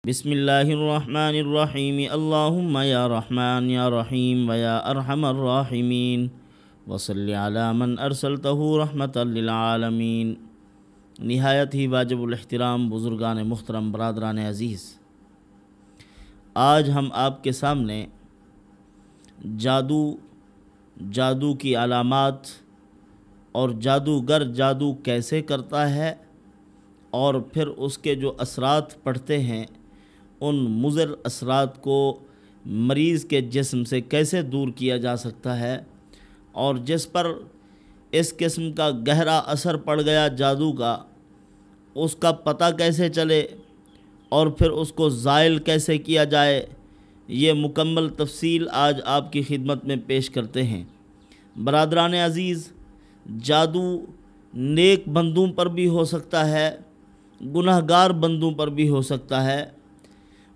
بسم اللہ الرحمن الرحیم اللہم یا رحمن یا رحیم ویا ارحم الراحمین وصلی علی من ارسلتہ رحمتا للعالمین۔ نہایت ہی واجب الاحترام بزرگان محترم، برادران عزیز، آج ہم آپ کے سامنے جادو کی علامات اور جادوگر جادو کیسے کرتا ہے اور پھر اس کے جو اثرات پڑتے ہیں ان مضر اثرات کو مریض کے جسم سے کیسے دور کیا جا سکتا ہے، اور جس پر اس قسم کا گہرا اثر پڑ گیا جادو کا، اس کا پتہ کیسے چلے اور پھر اس کو زائل کیسے کیا جائے، یہ مکمل تفصیل آج آپ کی خدمت میں پیش کرتے ہیں۔ برادران عزیز، جادو نیک بندوں پر بھی ہو سکتا ہے، گناہ گار بندوں پر بھی ہو سکتا ہے۔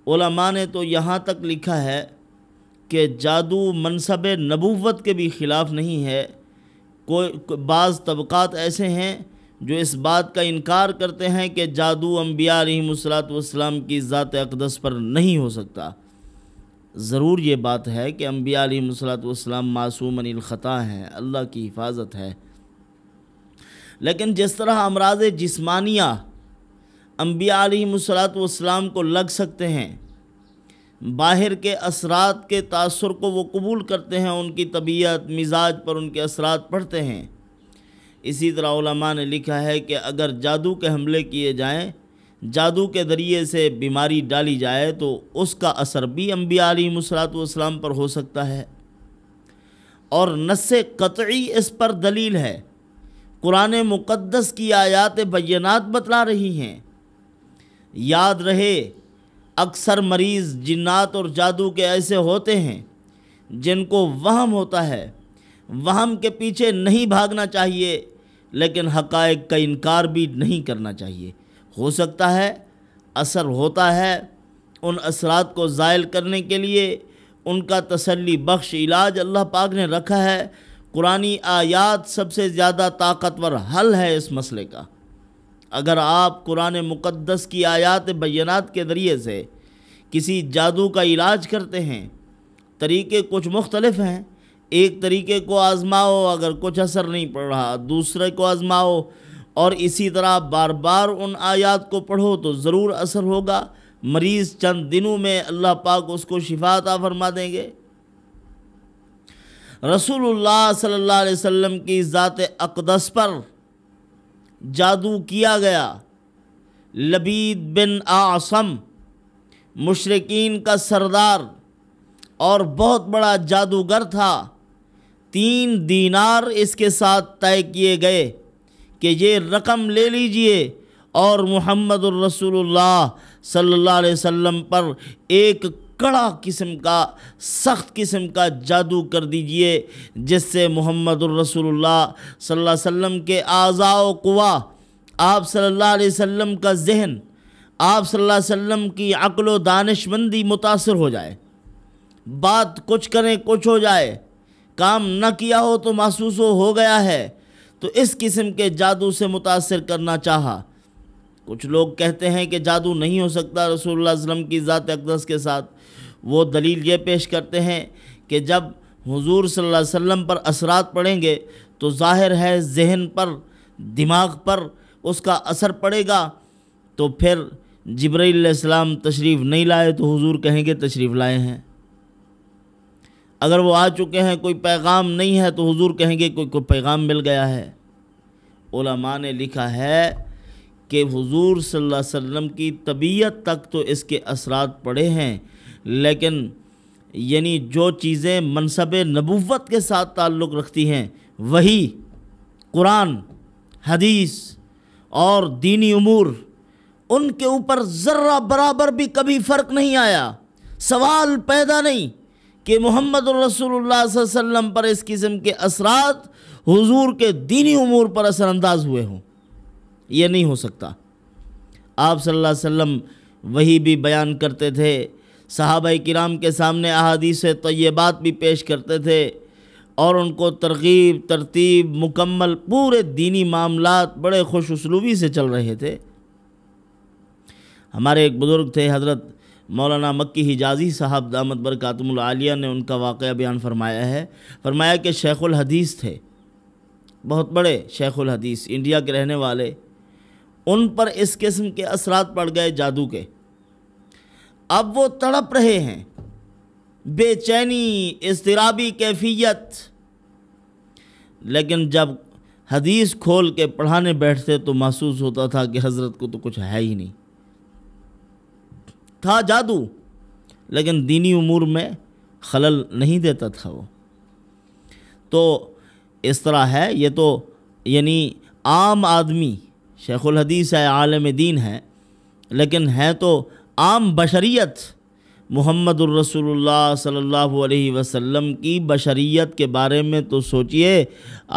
علماء نے تو یہاں تک لکھا ہے کہ جادو منصب نبوت کے بھی خلاف نہیں ہے۔ بعض طبقات ایسے ہیں جو اس بات کا انکار کرتے ہیں کہ جادو انبیاء علیہم الصلوۃ کی ذات اقدس پر نہیں ہو سکتا۔ ضرور یہ بات ہے کہ انبیاء علیہم الصلوۃ معصوم عن الخطا ہیں، اللہ کی حفاظت ہے، لیکن جس طرح امراض جسمانیہ انبیاء علیہم الصلوۃ کو لگ سکتے ہیں، باہر کے اثرات کے تاثر کو وہ قبول کرتے ہیں، ان کی طبیعت مزاج پر ان کے اثرات پڑتے ہیں، اسی طرح علماء نے لکھا ہے کہ اگر جادو کے حملے کیے جائیں، جادو کے ذریعے سے بیماری ڈالی جائے تو اس کا اثر بھی انبیاء علیہم الصلوۃ پر ہو سکتا ہے، اور نص قطعی اس پر دلیل ہے۔ قرآن مقدس کی آیات بینات بتلا رہی ہیں۔ یاد رہے، اکثر مریض جنات اور جادو کے ایسے ہوتے ہیں جن کو وہم ہوتا ہے۔ وہم کے پیچھے نہیں بھاگنا چاہیے، لیکن حقائق کا انکار بھی نہیں کرنا چاہیے۔ ہو سکتا ہے اثر ہوتا ہے، ان اثرات کو زائل کرنے کے لیے ان کا تسلی بخش علاج اللہ پاک نے رکھا ہے۔ قرآنی آیات سب سے زیادہ طاقتور حل ہے اس مسئلے کا۔ اگر آپ قرآن مقدس کی آیات بینات کے ذریعے سے کسی جادو کا علاج کرتے ہیں، طریقے کچھ مختلف ہیں، ایک طریقے کو آزماؤ، اگر کچھ اثر نہیں پڑ رہا دوسرے کو آزماؤ، اور اسی طرح بار بار ان آیات کو پڑھو تو ضرور اثر ہوگا۔ مریض چند دنوں میں اللہ پاک اس کو شفا عطا فرما دیں گے۔ رسول اللہ صلی اللہ علیہ وسلم کی ذات اقدس پر جادو کیا گیا۔ لبید بن اعصم مشرکین کا سردار اور بہت بڑا جادوگر تھا۔ 3 دینار اس کے ساتھ طے کیے گئے کہ یہ رقم لے لیجئے اور محمد الرسول اللہ صلی اللہ علیہ وسلم پر ایک کڑا قسم کا، سخت قسم کا جادو کر دیجئے، جس سے محمد الرسول اللہ صلی اللہ علیہ وسلم کے اعضاء و قوا، آپ صلی اللہ علیہ وسلم کا ذہن، آپ صلی اللہ علیہ وسلم کی عقل و دانش مندی متاثر ہو جائے۔ بات کچھ کریں کچھ ہو جائے، کام نہ کیا ہو تو محسوس ہو گیا ہے، تو اس قسم کے جادو سے متاثر کرنا چاہا۔ کچھ لوگ کہتے ہیں کہ جادو نہیں ہو سکتا رسول اللہ صلی اللہ علیہ وسلم کی ذات اقدس کے ساتھ۔ وہ دلیل یہ پیش کرتے ہیں کہ جب حضور صلی اللہ علیہ وسلم پر اثرات پڑیں گے تو ظاہر ہے ذہن پر، دماغ پر اس کا اثر پڑے گا، تو پھر جبرائیل علیہ السلام تشریف نہیں لائے تو حضور کہیں گے تشریف لائے ہیں۔ اگر وہ آ چکے ہیں، کوئی پیغام نہیں ہے تو حضور کہیں گے کوئی پیغام مل گیا ہے۔ علماء نے لکھا ہے کہ حضور صلی اللہ علیہ وسلم کی طبیعت تک تو اس کے اثرات پڑے ہیں، لیکن یعنی جو چیزیں منصب نبوت کے ساتھ تعلق رکھتی ہیں، وہی قرآن، حدیث اور دینی امور، ان کے اوپر ذرہ برابر بھی کبھی فرق نہیں آیا۔ سوال پیدا نہیں کہ محمد الرسول اللہ صلی اللہ علیہ وسلم پر اس قسم کے اثرات حضور کے دینی امور پر اثر انداز ہوئے ہوں، یہ نہیں ہو سکتا۔ آپ صلی اللہ علیہ وسلم وہی بھی بیان کرتے تھے، صحابہ کرام کے سامنے احادیث طیبات بھی پیش کرتے تھے، اور ان کو ترغیب، ترتیب مکمل، پورے دینی معاملات بڑے خوش اسلوبی سے چل رہے تھے۔ ہمارے ایک بزرگ تھے حضرت مولانا مکی حجازی صاحب دامت برکاتہم العالیہ نے ان کا واقعہ بیان فرمایا ہے. فرمایا کہ شیخ الحدیث تھے، بہت بڑے شیخ الحدیث، انڈیا کے رہنے والے. ان پر اس قسم کے اثرات پڑ گئے جادو کے. اب وہ تڑپ رہے ہیں، بے چینی، اضطرابی کیفیت. لیکن جب حدیث کھول کے پڑھانے بیٹھتے تو محسوس ہوتا تھا کہ حضرت کو تو کچھ ہے ہی نہیں. تھا جادو لیکن دینی امور میں خلل نہیں دیتا تھا وہ. تو اس طرح ہے. یہ تو یعنی عام آدمی، شیخ الحدیث ہے، عالم دین ہے، لیکن ہے تو عام بشریت. محمد الرسول اللہ صلی اللہ علیہ وسلم کی بشریت کے بارے میں تو سوچئے.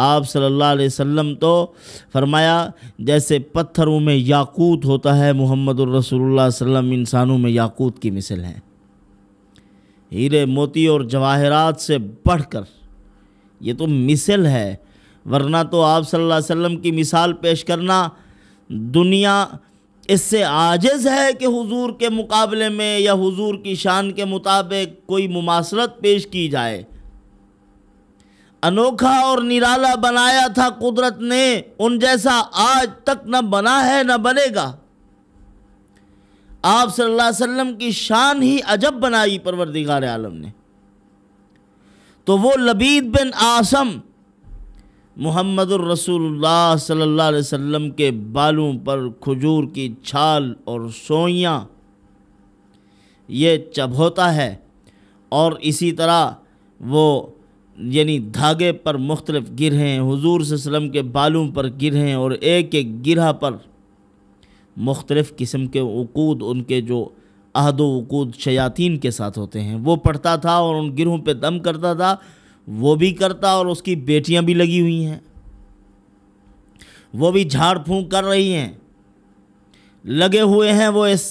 آپ صلی اللہ علیہ وسلم تو فرمایا جیسے پتھروں میں یاقوت ہوتا ہے، محمد الرسول اللہ صلی اللہ علیہ وسلم انسانوں میں یاقوت کی مثل ہیں. ہیرے موتی اور جواہرات سے بڑھ کر یہ تو مثل ہے. ورنہ تو آپ صلی اللہ علیہ وسلم کی مثال پیش کرنا دنیا اس سے عاجز ہے کہ حضور کے مقابلے میں یا حضور کی شان کے مطابق کوئی مماثلت پیش کی جائے. انوکھا اور نرالا بنایا تھا قدرت نے، ان جیسا آج تک نہ بنا ہے نہ بنے گا. آپ صلی اللہ علیہ وسلم کی شان ہی عجب بنائی پروردگار عالم نے. تو وہ لبید بن عاصم محمد الرسول اللہ صلی اللہ علیہ وسلم کے بالوں پر کھجور کی چھال اور سوئیاں یہ چبھوتا ہے، اور اسی طرح وہ یعنی دھاگے پر مختلف گرہیں حضور صلی اللہ علیہ وسلم کے بالوں پر گرہیں، اور ایک ایک گرہ پر مختلف قسم کے عقود، ان کے جو عہد و عقود شیاطین کے ساتھ ہوتے ہیں وہ پڑھتا تھا، اور ان گرہوں پہ دم کرتا تھا. وہ بھی کرتا، اور اس کی بیٹیاں بھی لگی ہوئی ہیں، وہ بھی جھاڑ پھونک کر رہی ہیں. لگے ہوئے ہیں وہ اس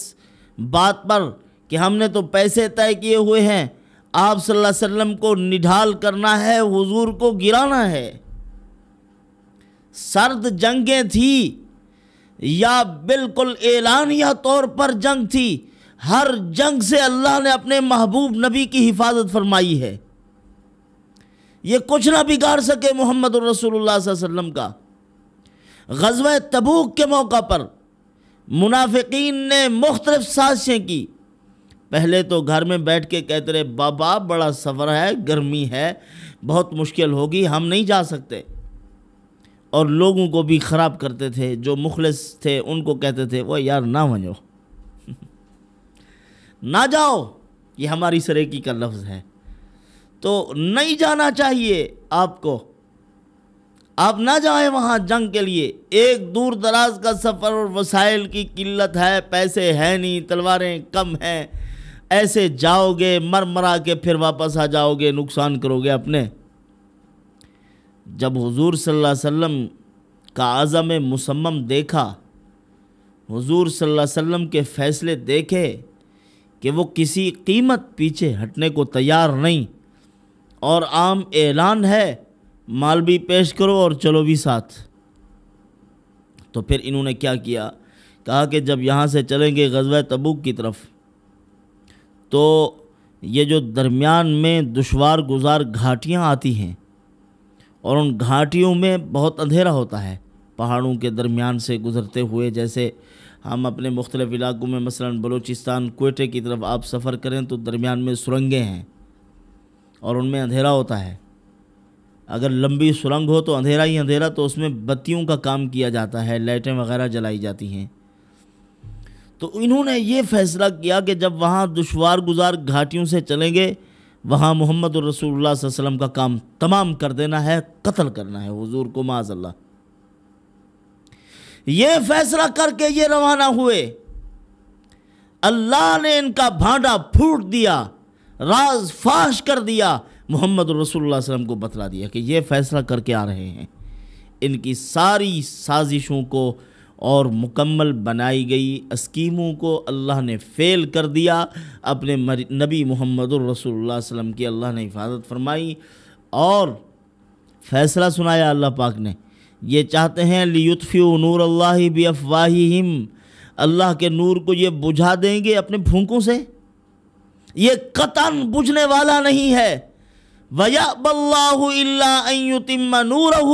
بات پر کہ ہم نے تو پیسے طے کیے ہوئے ہیں، آپ صلی اللہ علیہ وسلم کو نڈھال کرنا ہے، حضور کو گرانا ہے. سرد جنگیں تھی یا بالکل اعلانیہ طور پر جنگ تھی، ہر جنگ سے اللہ نے اپنے محبوب نبی کی حفاظت فرمائی ہے. یہ کچھ نہ بگاڑ سکے محمد الرسول اللہ صلی اللہ علیہ وسلم کا. غزوہ تبوک کے موقع پر منافقین نے مختلف سازشیں کی. پہلے تو گھر میں بیٹھ کے کہتے رہے بابا بڑا سفر ہے، گرمی ہے، بہت مشکل ہوگی، ہم نہیں جا سکتے. اور لوگوں کو بھی خراب کرتے تھے. جو مخلص تھے ان کو کہتے تھے وہ یار نہ ونجو نہ جاؤ، یہ ہماری سریکی کا لفظ ہے. تو نہیں جانا چاہیے آپ کو، آپ نہ جائیں وہاں جنگ کے لیے. ایک دور دراز کا سفر اور وسائل کی قلت ہے، پیسے ہیں نہیں، تلواریں کم ہیں، ایسے جاؤ گے مر مرا کے پھر واپس آ جاؤ گے، نقصان کرو گے اپنے. جب حضور صلی اللہ علیہ وسلم کا عزم مصمم دیکھا، حضور صلی اللہ علیہ وسلم کے فیصلے دیکھے کہ وہ کسی قیمت پیچھے ہٹنے کو تیار نہیں، اور عام اعلان ہے مال بھی پیش کرو اور چلو بھی ساتھ. تو پھر انہوں نے کیا کیا، کہا کہ جب یہاں سے چلیں گے غزوہ تبوک کی طرف تو یہ جو درمیان میں دشوار گزار گھاٹیاں آتی ہیں، اور ان گھاٹیوں میں بہت اندھیرا ہوتا ہے، پہاڑوں کے درمیان سے گزرتے ہوئے. جیسے ہم اپنے مختلف علاقوں میں مثلا بلوچستان کوئٹے کی طرف آپ سفر کریں تو درمیان میں سرنگیں ہیں اور ان میں اندھیرا ہوتا ہے. اگر لمبی سرنگ ہو تو اندھیرا ہی اندھیرا، تو اس میں بتیوں کا کام کیا جاتا ہے، لائٹیں وغیرہ جلائی جاتی ہیں. تو انہوں نے یہ فیصلہ کیا کہ جب وہاں دشوار گزار گھاٹیوں سے چلیں گے، وہاں محمد الرسول اللہ صلی اللہ علیہ وسلم کا کام تمام کر دینا ہے، قتل کرنا ہے حضور کو معاذ اللہ. یہ فیصلہ کر کے یہ روانہ ہوئے. اللہ نے ان کا بھانڈا پھوٹ دیا، راز فاش کر دیا، محمد الرسول اللہ صلی اللہ علیہ وسلم کو بتلا دیا کہ یہ فیصلہ کر کے آ رہے ہیں. ان کی ساری سازشوں کو اور مکمل بنائی گئی اسکیموں کو اللہ نے فیل کر دیا. اپنے نبی محمد الرسول اللہ صلی اللہ علیہ وسلم کی اللہ نے حفاظت فرمائی اور فیصلہ سنایا. اللہ پاک نے یہ چاہتے ہیں لیطفئوا نور اللہ بافواہہم، اللہ کے نور کو یہ بجھا دیں گے اپنے پھونکوں سے. یہ قطعاً بجھنے والا نہیں ہے۔ وَيَأْبَى اللَّهُ إِلَّا أَن يُتِمَّ نُورَهُ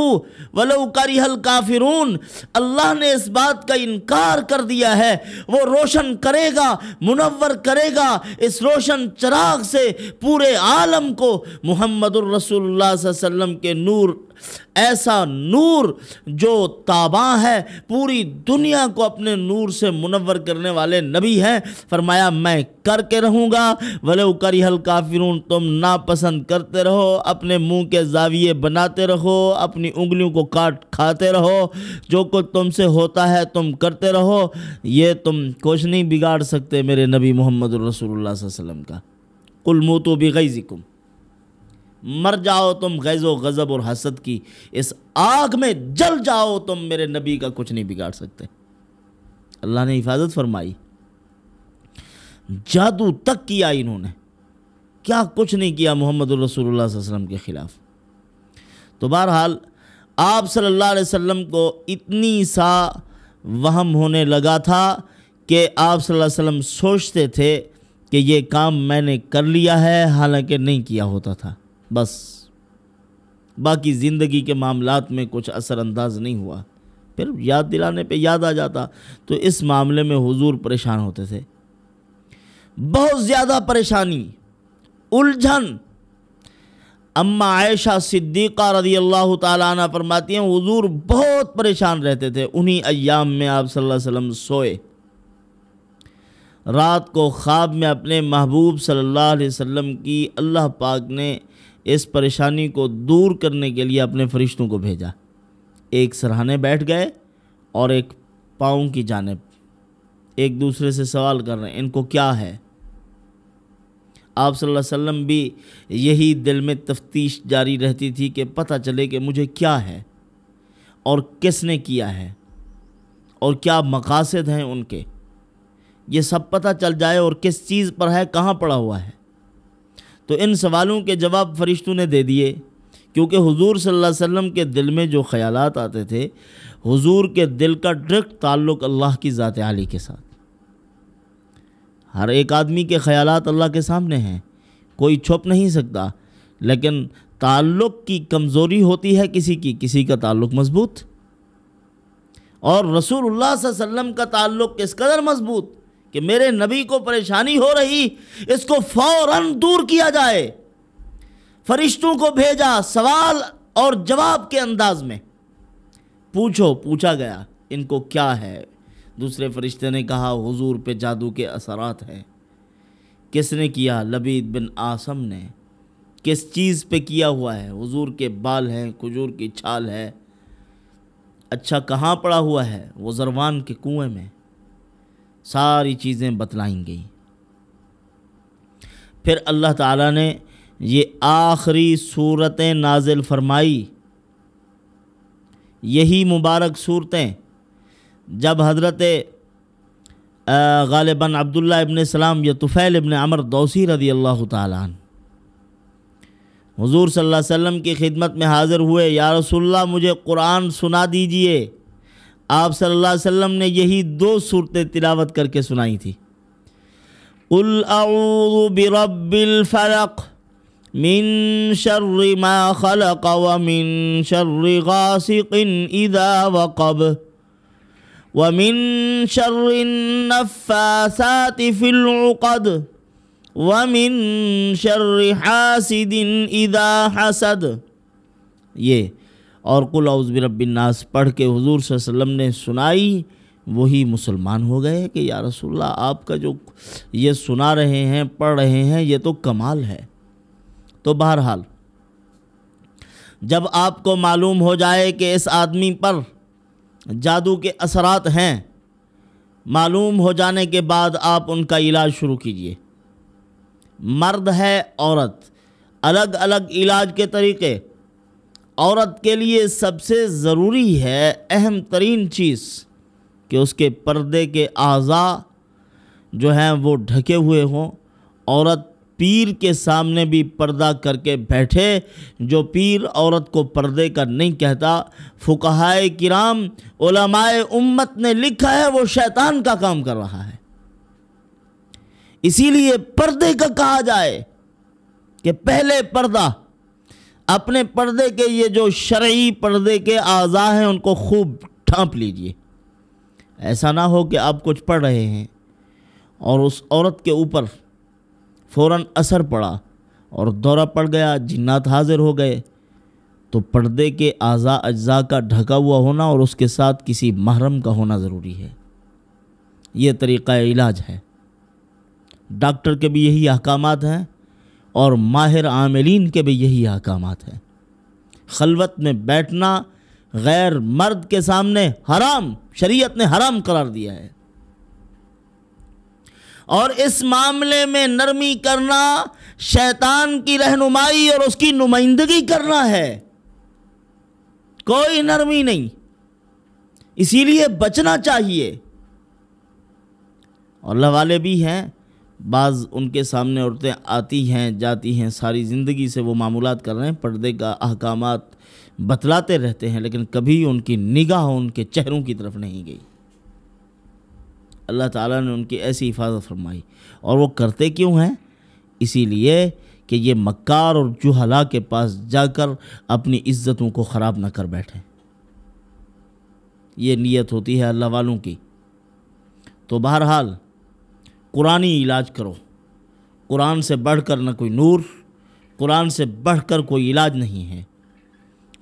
وَلَوْ كَرِهَ الْكَافِرُونَ، اللہ نے اس بات کا انکار کر دیا ہے، وہ روشن کرے گا، منور کرے گا اس روشن چراغ سے پورے عالم کو محمد الرسول اللہ صلی اللہ علیہ وسلم کے نور، ایسا نور جو تاباں ہے، پوری دنیا کو اپنے نور سے منور کرنے والے نبی ہیں۔ فرمایا میں کر کے رہوں گا، وَلَوْ كَرِهَ الْكَافِرُونَ، تم ناپسند کرتے رہو، اپنے منہ کے زاویے بناتے رہو، اپنی انگلیوں کو کاٹ کھاتے رہو، جو کچھ تم سے ہوتا ہے تم کرتے رہو، یہ تم کچھ نہیں بگاڑ سکتے میرے نبی محمد الرسول اللہ صلی اللہ علیہ وسلم کا۔ قُلْ مُوتُوا بِغَيْظِكُمْ، مر جاؤ تم غیظ و غضب اور حسد کی اس آگ میں، جل جاؤ تم، میرے نبی کا کچھ نہیں بگاڑ سکتے۔ اللہ نے حفاظت فرمائی، جادو تک کیا انہوں نے، کیا کچھ نہیں کیا محمد الرسول اللہ صلی اللہ علیہ وسلم کے خلاف۔ تو بہرحال آپ صلی اللہ علیہ وسلم کو اتنی سا وہم ہونے لگا تھا کہ آپ صلی اللہ علیہ وسلم سوچتے تھے کہ یہ کام میں نے کر لیا ہے، حالانکہ نہیں کیا ہوتا تھا، بس باقی زندگی کے معاملات میں کچھ اثر انداز نہیں ہوا۔ پھر یاد دلانے پہ یاد آ جاتا، تو اس معاملے میں حضور پریشان ہوتے تھے، بہت زیادہ پریشانی، الجھن۔ اما عائشہ صدیقہ رضی اللہ تعالیٰ عنہ فرماتی ہیں حضور بہت پریشان رہتے تھے۔ انہی ایام میں آپ صلی اللہ علیہ وسلم سوئے، رات کو خواب میں اپنے محبوب صلی اللہ علیہ وسلم کی اللہ پاک نے اس پریشانی کو دور کرنے کے لیے اپنے فرشتوں کو بھیجا۔ ایک سرہانے بیٹھ گئے اور ایک پاؤں کی جانب، ایک دوسرے سے سوال کر رہے ہیں ان کو کیا ہے۔ آپ صلی اللہ علیہ وسلم بھی یہی دل میں تفتیش جاری رہتی تھی کہ پتہ چلے کہ مجھے کیا ہے اور کس نے کیا ہے اور کیا مقاصد ہیں ان کے، یہ سب پتہ چل جائے، اور کس چیز پر ہے، کہاں پڑا ہوا ہے۔ تو ان سوالوں کے جواب فرشتوں نے دے دیے، کیونکہ حضور صلی اللہ علیہ وسلم کے دل میں جو خیالات آتے تھے، حضور کے دل کا ڈائریکٹ تعلق اللہ کی ذات عالی کے ساتھ۔ ہر ایک آدمی کے خیالات اللہ کے سامنے ہیں، کوئی چھپ نہیں سکتا، لیکن تعلق کی کمزوری ہوتی ہے کسی کا تعلق مضبوط، اور رسول اللہ صلی اللہ علیہ وسلم کا تعلق کس قدر مضبوط کہ میرے نبی کو پریشانی ہو رہی، اس کو فوراً دور کیا جائے۔ فرشتوں کو بھیجا، سوال اور جواب کے انداز میں پوچھا گیا ان کو کیا ہے۔ دوسرے فرشتے نے کہا حضور پہ جادو کے اثرات ہیں۔ کس نے کیا؟ لبید بن عاصم نے۔ کس چیز پہ کیا ہوا ہے؟ حضور کے بال ہیں، کھجور کی چھال ہے۔ اچھا کہاں پڑا ہوا ہے؟ وہ زروان کے کنویں میں۔ ساری چیزیں بتلائیں گئی۔ پھر اللہ تعالیٰ نے یہ آخری صورتیں نازل فرمائی، یہی مبارک صورتیں جب حضرت غالباً عبداللہ ابن سلام یا طفیل ابن عمر دوسی رضی اللہ تعالیٰ عنہ حضور صلی اللہ علیہ وسلم کی خدمت میں حاضر ہوئے، یا رسول اللہ مجھے قرآن سنا دیجئے۔ آپ صلی اللہ علیہ وسلم نے یہی 2 صورتیں تلاوت کر کے سنائی تھی۔ قُلْ أَعُوذُ بِرَبِّ الْفَلَقِ مِن شَرِّ مَا خَلَقَ وَمِن شَرِّ غَاسِقٍ إِذَا وَقَبَ وَمِن شَرِّ النَّفَّاثَاتِ فِي الْعُقَدِ وَمِن شَرِّ حَاسِدٍ إِذَا حَسَدَ۔ یہ اور قُلْ اعوذ برب الناس پڑھ کے حضور صلی اللہ علیہ وسلم نے سنائی، وہی مسلمان ہو گئے کہ یا رسول اللہ آپ کا جو یہ سنا رہے ہیں، پڑھ رہے ہیں، یہ تو کمال ہے۔ تو بہرحال جب آپ کو معلوم ہو جائے کہ اس آدمی پر جادو کے اثرات ہیں، معلوم ہو جانے کے بعد آپ ان کا علاج شروع کیجئے۔ مرد ہے، عورت، الگ الگ علاج کے طریقے۔ عورت کے لیے سب سے ضروری ہے، اہم ترین چیز کہ اس کے پردے کے اعضاء جو ہیں وہ ڈھکے ہوئے ہوں۔ عورت پیر کے سامنے بھی پردہ کر کے بیٹھے، جو پیر عورت کو پردے کا نہیں کہتا، فقہائے کرام علماء امت نے لکھا ہے وہ شیطان کا کام کر رہا ہے۔ اسی لیے پردے کا کہا جائے کہ پہلے پردہ، اپنے پردے کے یہ جو شرعی پردے کے اعضاء ہیں ان کو خوب ڈھانپ لیجئے۔ ایسا نہ ہو کہ آپ کچھ پڑھ رہے ہیں اور اس عورت کے اوپر فوراً اثر پڑا اور دورہ پڑ گیا، جنات حاضر ہو گئے، تو پردے کے اعضاء اجزاء کا ڈھکا ہوا ہونا اور اس کے ساتھ کسی محرم کا ہونا ضروری ہے۔ یہ طریقہ علاج ہے۔ ڈاکٹر کے بھی یہی احکامات ہیں اور ماہر عاملین کے بھی یہی احکامات ہیں۔ خلوت میں بیٹھنا غیر مرد کے سامنے حرام، شریعت نے حرام قرار دیا ہے، اور اس معاملے میں نرمی کرنا شیطان کی رہنمائی اور اس کی نمائندگی کرنا ہے، کوئی نرمی نہیں، اسی لیے بچنا چاہیے۔ اور اللہ والے بھی ہیں، بعض ان کے سامنے عورتیں آتی ہیں جاتی ہیں، ساری زندگی سے وہ معمولات کر رہے ہیں، پردے کا احکامات بتلاتے رہتے ہیں، لیکن کبھی ان کی نگاہ ان کے چہروں کی طرف نہیں گئی۔ اللہ تعالیٰ نے ان کی ایسی حفاظت فرمائی، اور وہ کرتے کیوں ہیں؟ اسی لیے کہ یہ مکار اور جہلا کے پاس جا کر اپنی عزتوں کو خراب نہ کر بیٹھیں۔ یہ نیت ہوتی ہے اللہ والوں کی۔ تو بہرحال قرآنی علاج کرو، قرآن سے بڑھ کر نہ کوئی نور، قرآن سے بڑھ کر کوئی علاج نہیں ہے۔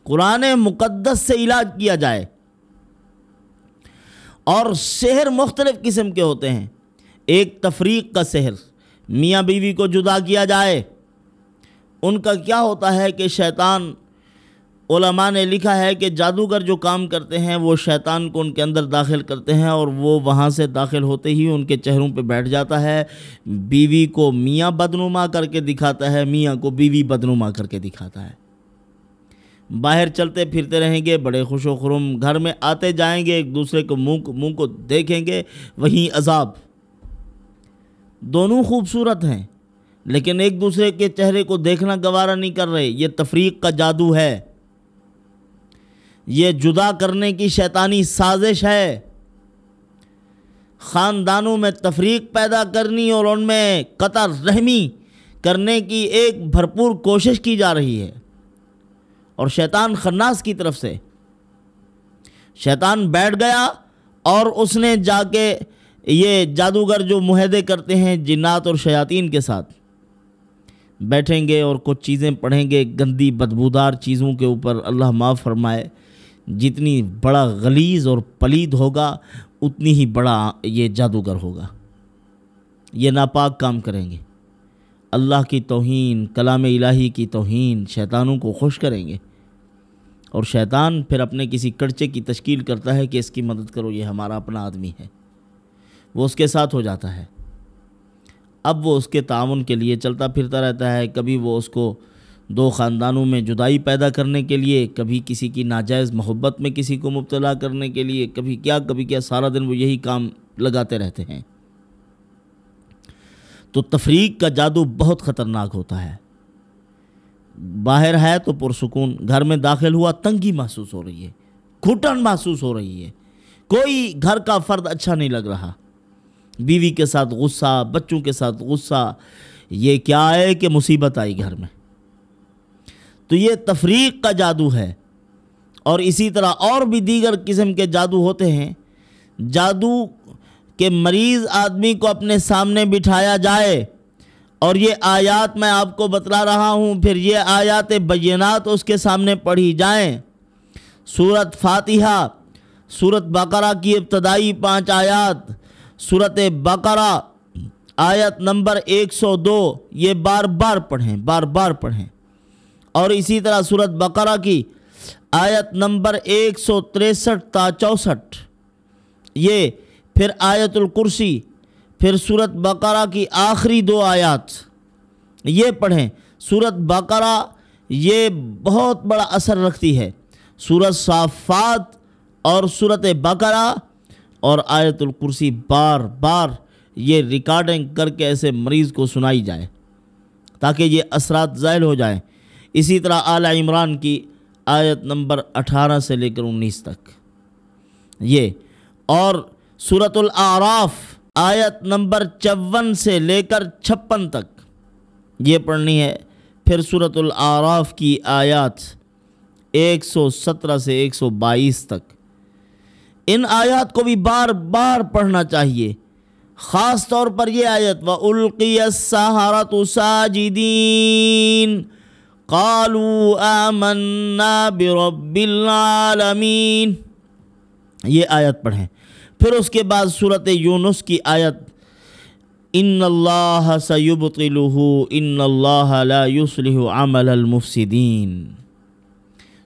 قرآن مقدس سے علاج کیا جائے۔ اور سحر مختلف قسم کے ہوتے ہیں۔ ایک تفریق کا سحر، میاں بیوی کو جدا کیا جائے۔ ان کا کیا ہوتا ہے کہ شیطان، علماء نے لکھا ہے کہ جادوگر جو کام کرتے ہیں وہ شیطان کو ان کے اندر داخل کرتے ہیں، اور وہ وہاں سے داخل ہوتے ہی ان کے چہروں پہ بیٹھ جاتا ہے، بیوی کو میاں بدنما کر کے دکھاتا ہے، میاں کو بیوی بدنما کر کے دکھاتا ہے۔ باہر چلتے پھرتے رہیں گے بڑے خوش و خرم، گھر میں آتے جائیں گے، ایک دوسرے کو منہ کو دیکھیں گے، وہیں عذاب۔ دونوں خوبصورت ہیں لیکن ایک دوسرے کے چہرے کو دیکھنا گوارا نہیں کر رہے۔ یہ تفریق کا جادو ہے، یہ جدا کرنے کی شیطانی سازش ہے۔ خاندانوں میں تفریق پیدا کرنی اور ان میں قطع رحمی کرنے کی ایک بھرپور کوشش کی جا رہی ہے، اور شیطان خناس کی طرف سے شیطان بیٹھ گیا اور اس نے جا کے یہ جادوگر جو معاہدے کرتے ہیں جنات اور شیاطین کے ساتھ بیٹھیں گے اور کچھ چیزیں پڑھیں گے گندی بدبودار چیزوں کے اوپر، اللہ معاف فرمائے۔ جتنی بڑا غلیظ اور پلید ہوگا اتنی ہی بڑا یہ جادوگر ہوگا۔ یہ ناپاک کام کریں گے، اللہ کی توہین، کلام الہی کی توہین، شیطانوں کو خوش کریں گے، اور شیطان پھر اپنے کسی کڑچے کی تشکیل کرتا ہے کہ اس کی مدد کرو، یہ ہمارا اپنا آدمی ہے، وہ اس کے ساتھ ہو جاتا ہے۔ اب وہ اس کے تعاون کے لیے چلتا پھرتا رہتا ہے، کبھی وہ اس کو دو خاندانوں میں جدائی پیدا کرنے کے لیے، کبھی کسی کی ناجائز محبت میں کسی کو مبتلا کرنے کے لیے، کبھی کیا، سارا دن وہ یہی کام لگاتے رہتے ہیں۔ تو تفریق کا جادو بہت خطرناک ہوتا ہے۔ باہر ہے تو پرسکون، گھر میں داخل ہوا تنگی محسوس ہو رہی ہے، گھٹن محسوس ہو رہی ہے، کوئی گھر کا فرد اچھا نہیں لگ رہا، بیوی کے ساتھ غصہ، بچوں کے ساتھ غصہ، یہ کیا ہے کہ مصیبت آئی گھر میں۔ تو یہ تفریق کا جادو ہے۔ اور اسی طرح اور بھی دیگر قسم کے جادو ہوتے ہیں۔ جادو کہ مریض آدمی کو اپنے سامنے بٹھایا جائے اور یہ آیات میں آپ کو بتلا رہا ہوں، پھر یہ آیات بینات اس کے سامنے پڑھی جائیں۔ سورۃ فاتحہ، سورۃ بقرہ کی ابتدائی 5 آیات، سورۃ بقرہ آیت نمبر 102، یہ بار بار پڑھیں، اور اسی طرح سورۃ بقرہ کی آیت نمبر 163 تا 64، یہ پھر آیت الکرسی، پھر سورۃ بقرہ کی آخری 2 آیات یہ پڑھیں۔ سورۃ بقرہ یہ بہت بڑا اثر رکھتی ہے، سورۃ صافات اور سورۃ بقرہ اور آیت الکرسی بار بار یہ ریکارڈنگ کر کے ایسے مریض کو سنائی جائے تاکہ یہ اثرات زائل ہو جائیں۔ اسی طرح آل عمران کی آیت نمبر 18 سے لے کر 19 تک یہ، اور سورۃ الاعراف آیت نمبر 54 سے لے کر 56 تک یہ پڑھنی ہے۔ پھر سورۃ الاعراف کی آیات 117 سے 122 تک، ان آیات کو بھی بار بار پڑھنا چاہیے، خاص طور پر یہ آیت وَأُلْقِيَ السَّحَرَةُ سَاجِدِينَ قَالُوا آمَنَّا بِرَبِّ الْعَالَمِينَ، یہ آیت پڑھیں۔ پھر اس کے بعد سورۃ یونس کی آیت ان اللہ سیبطلہ ان اللہ لا یصلح عمل المفسدین،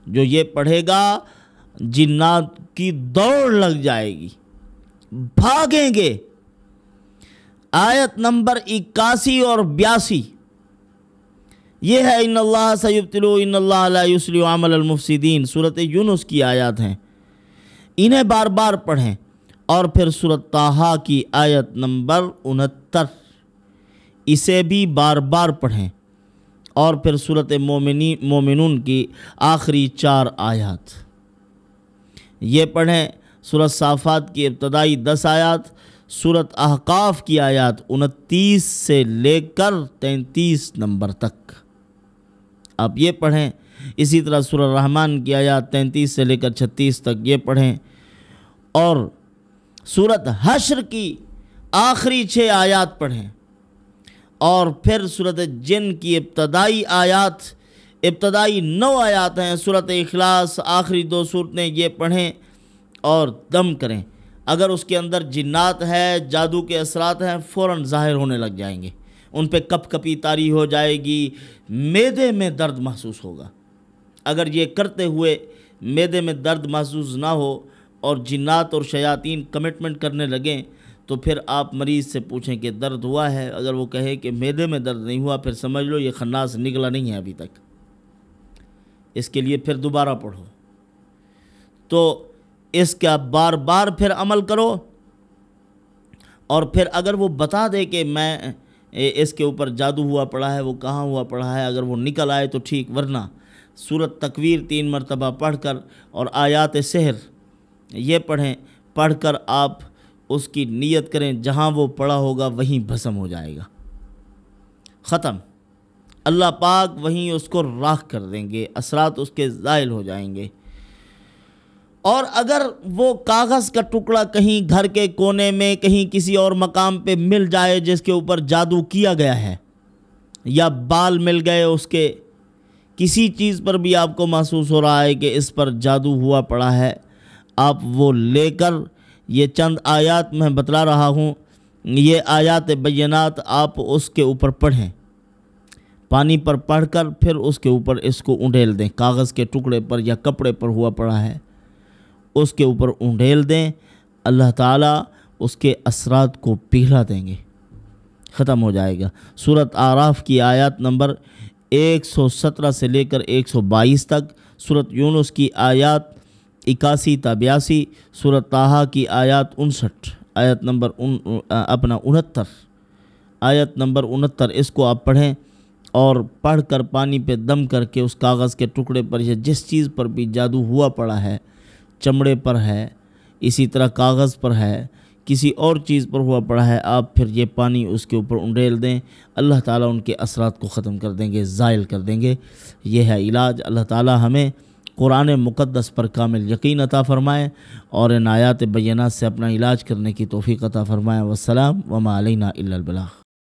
جو یہ پڑھے گا جنات کی دوڑ لگ جائے گی، بھاگیں گے۔ آیت نمبر 81 اور 82 یہ ہے ان اللہ سیبطلہ ان اللہ لا یصلح عمل المفسدین، سورۃ یونس کی آیات ہیں، انہیں بار بار پڑھیں۔ اور پھر سورۃ طٰہٰ کی آیت نمبر 69 اسے بھی بار بار پڑھیں۔ اور پھر سورۃ مومنون کی آخری 4 آیات یہ پڑھیں۔ سورۃ صافات کی ابتدائی 10 آیات، سورۃ احقاف کی آیات 29 سے لے کر 33 نمبر تک آپ یہ پڑھیں۔ اسی طرح سورۃ رحمان کی آیات 33 سے لے کر 36 تک یہ پڑھیں۔ اور سورۃ حشر کی آخری 6 آیات پڑھیں۔ اور پھر سورۃ جن کی ابتدائی 9 آیات ہیں، سورۃ اخلاص آخری 2 سورتیں یہ پڑھیں اور دم کریں۔ اگر اس کے اندر جنات ہے، جادو کے اثرات ہیں، فوراً ظاہر ہونے لگ جائیں گے، ان پہ کپ کپی طاری ہو جائے گی، معدے میں درد محسوس ہوگا۔ اگر یہ کرتے ہوئے معدے میں درد محسوس نہ ہو اور جنات اور شیاطین کمٹمنٹ کرنے لگیں تو پھر آپ مریض سے پوچھیں کہ درد ہوا ہے، اگر وہ کہے کہ معدے میں درد نہیں ہوا پھر سمجھ لو یہ خناس نکلا نہیں ہے ابھی تک، اس کے لیے پھر دوبارہ پڑھو۔ تو اس کا بار بار پھر عمل کرو، اور پھر اگر وہ بتا دے کہ میں اس کے اوپر جادو ہوا پڑا ہے، وہ کہاں ہوا پڑا ہے، اگر وہ نکل آئے تو ٹھیک، ورنہ سورۃ تکویر 3 مرتبہ پڑھ کر اور آیات سحر یہ پڑھیں، پڑھ کر آپ اس کی نیت کریں، جہاں وہ پڑا ہوگا وہیں بھسم ہو جائے گا، ختم، اللہ پاک وہیں اس کو راکھ کر دیں گے، اثرات اس کے زائل ہو جائیں گے۔ اور اگر وہ کاغذ کا ٹکڑا کہیں گھر کے کونے میں کہیں کسی اور مقام پہ مل جائے جس کے اوپر جادو کیا گیا ہے، یا بال مل گئے اس کے، کسی چیز پر بھی آپ کو محسوس ہو رہا ہے کہ اس پر جادو ہوا پڑا ہے، آپ وہ لے کر یہ چند آیات میں بتلا رہا ہوں، یہ آیات بینات آپ اس کے اوپر پڑھیں، پانی پر پڑھ کر پھر اس کے اوپر اس کو اونڈیل دیں، کاغذ کے ٹکڑے پر یا کپڑے پر ہوا پڑا ہے اس کے اوپر اونڈیل دیں، اللہ تعالیٰ اس کے اثرات کو پگھلا دیں گے، ختم ہو جائے گا۔ سورۃ اعراف کی آیات نمبر 117 سے لے کر 122 تک، سورۃ یونس کی آیات 81 تا 82، سورۃ طٰہٰ کی آیات 59، آیت نمبر 69، آیت نمبر 69 اس کو آپ پڑھیں، اور پڑھ کر پانی پہ دم کر کے اس کاغذ کے ٹکڑے پر یا جس چیز پر بھی جادو ہوا پڑا ہے، چمڑے پر ہے، اسی طرح کاغذ پر ہے، کسی اور چیز پر ہوا پڑا ہے، آپ پھر یہ پانی اس کے اوپر اونڈیل دیں، اللہ تعالیٰ ان کے اثرات کو ختم کر دیں گے، زائل کر دیں گے۔ یہ ہے علاج۔ اللہ تعالیٰ ہمیں قرآن مقدس پر کامل یقین عطا فرمائے اور ان آیات بینات سے اپنا علاج کرنے کی توفیق عطا فرمائے۔ والسلام وما علینا الا البلاغ۔